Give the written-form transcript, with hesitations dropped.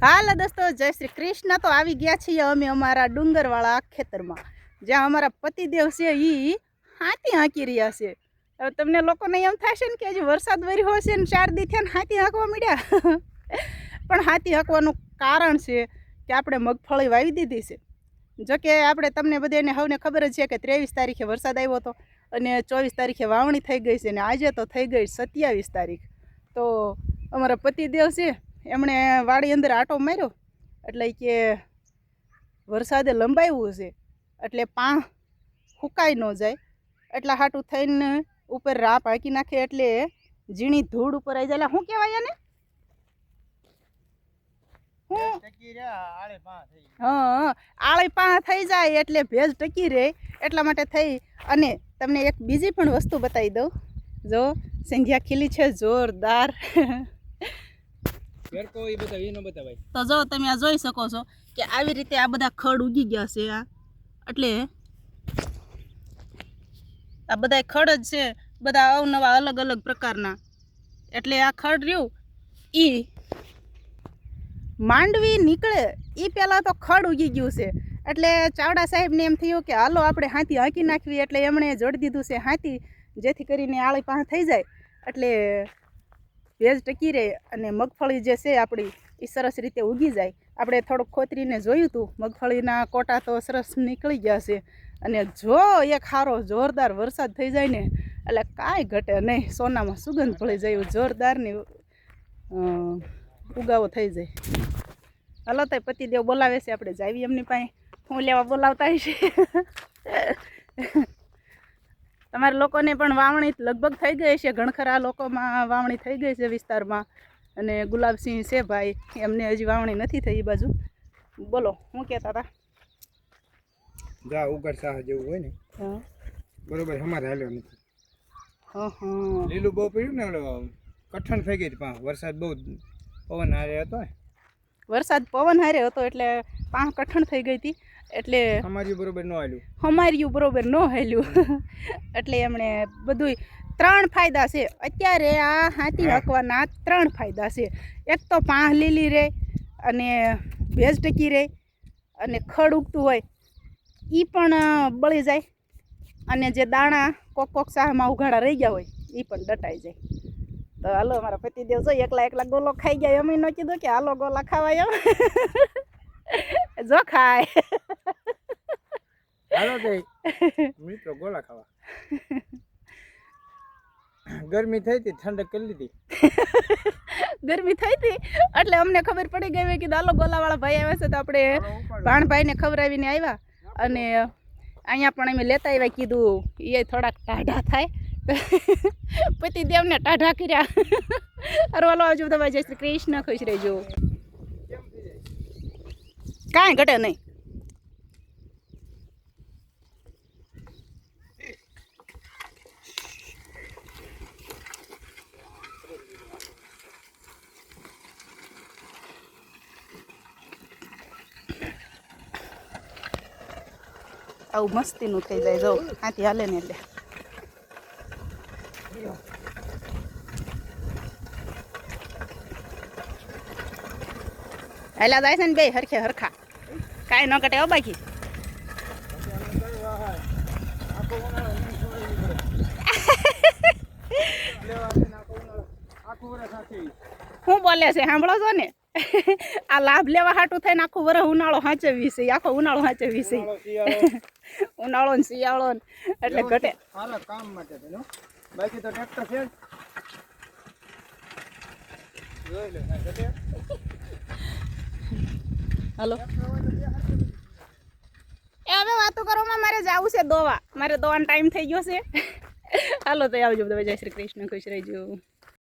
હાલ દોસ્તો, જય શ્રી કૃષ્ણ. તો આવી ગયા છીએ અમે અમારા ડુંગરવાળા ખેતરમાં, જ્યાં અમારા પતિદેવ છે એ હાથી હાંકી રહ્યા છે. હવે તમને લોકોને એમ થશે ને કે હજી વરસાદ વર્યો હશે ને 4 દી થયા હાથી હાંકવા મળ્યા. પણ હાથી હાંકવાનું કારણ છે કે આપણે મગફળી વાવી દીધી છે. જોકે આપણે તમને બધાને હવને ખબર જ છે કે 23 તારીખે વરસાદ આવ્યો હતો અને 24 તારીખે વાવણી થઈ ગઈ છે, અને આજે તો થઈ ગઈ 27 તારીખ. તો અમારા પતિદેવ છે એમણે વાડી અંદર આંટો માર્યો એટલે કે વરસાદે લંબાવ્યું છે એટલે પા ફૂંકાઈ ન જાય એટલા હાટું થઈને ઉપર રાપ હાંકી નાખે એટલે ઝીણી ધૂળ ઉપર આવી જાય. શું કહેવાય એને? હા, આળી પા થઈ જાય એટલે ભેજ ટકી રહે, એટલા માટે થઈ. અને તમને એક બીજી પણ વસ્તુ બતાવી દઉં. જો સંધ્યા ખીલી છે જોરદાર. તો જો તમે આ જોઈ શકો છો કે આવી રીતે આ બધા ખડ ઉગી ગયા છે. આ એટલે આ બધા ખડ જ છે, બધા અવનવા અલગ અલગ પ્રકારના. એટલે આ ખડ રહ્યું એ માંડવી નીકળે એ પહેલાં તો ખડ ઉગી ગયું છે. એટલે ચાવડા સાહેબને એમ થયું કે હાલો આપણે હાથી હાંકી નાખવી, એટલે એમણે જોડી દીધું છે હાથી, જેથી કરીને આળી પાસે થઈ જાય એટલે ભેજ ટકી રહે અને મગફળી જે છે આપણી એ સરસ રીતે ઉગી જાય. આપણે થોડુંક ખોતરીને જોયું હતું, મગફળીના કોટા તો સરસ નીકળી ગયા છે. અને જો એક સારો જોરદાર વરસાદ થઈ જાય ને એટલે કાંઈ ઘટે નહીં, સોનામાં સુગંધ ભળી જાય એવું જોરદારની ઉગાવો થઈ જાય. હાલો તો પતિદેવ બોલાવે છે, આપણે જાવી એમની પાસે. હું લેવા બોલાવતા હશે. તમારા લોકોને પણ વાવણી લગભગ થઈ ગઈ છે, ઘણખરા લોકોમાં વાવણી થઈ ગઈ છે વિસ્તારમાં. અને ગુલાબસિંહ છે ભાઈ, એમને હજી વાવણી નથી થઈ એ બાજુ. બોલો, શું કહેતા હતા? જા ઉગર સાહ જેવું હોય ને, હા બરોબર, અમારે હાલ્યો નથી. હા, લીલું બહુ પડ્યું ને, કઠણ થઈ ગઈ હતી. વરસાદ બહુ પવન હારે હતો ને, વરસાદ પવન હારે હતો એટલે પાંહ કઠણ થઈ ગઈ હતી. એટલે અમાર્યું બરોબર ન હાલ્યું, અમાર્યું બરોબર ન હાલ્યું. એટલે એમણે બધું 3 ફાયદા છે અત્યારે આ હાથી હાંકવાના. 3 ફાયદા છે. એક તો પાંહ લીલી રહે અને ભેજ ટકી રહે, અને ખડ ઉગતું હોય એ પણ બળી જાય, અને જે દાણા કોક સાહમાં ઉઘાડા રહી ગયા હોય એ પણ દટાઈ જાય. તો હાલો, અમારા પતિદેવ જો એકલા ગોલો ખાઈ ગયા. અમે ન કીધું કે હાલો ગોલા ખાવા એમ. જો ખાય હાલો તે મિત્રો ગોલા ખાવા. ગરમી થઈ હતી, ઠંડક કરી લીધી. ગરમી થઈ હતી એટલે અમને ખબર પડી ગઈ કે હાલો ગોલાવાળા ભાઈ આવ્યા છે, તો આપણે ભાણભાઈને ખવડાવીને આવ્યા. અને અહીંયા પણ અમે લેતા આવ્યા, કીધું એ થોડાક ટાઢા થાય. પતિદેવને ટાઢા કર્યા. અરવાલો આવજો તમે. જય શ્રી કૃષ્ણ, ખુશ રહેજો. કાંઈ ઘટે નહીં. આવું મસ્તીનું થઈ જાય. જો હાથી હાલે ને એટલે હાલા જાય છે ને બે હરખે હરખા, કાંઈ ન ઘટે હો બાકી. શું બોલે છે સાંભળો છો ને? આ લાભ લેવા હાટું થઈને આખું વરસ ઉનાળો સાચવી છે, આખો ઉનાળો સાચવી છે. ઉનાળો ને શિયાળો એટલે ઘટે. કામ માટે બાકી તો ટ્રેક્ટર છે. હાલો, એ હવે વાતો કરવામાં મારે જવું છે દોવા. મારે દોવાનો ટાઈમ થઈ ગયો છે. હાલો તો આવજો. જય શ્રી કૃષ્ણ, ખુશ રહેજો.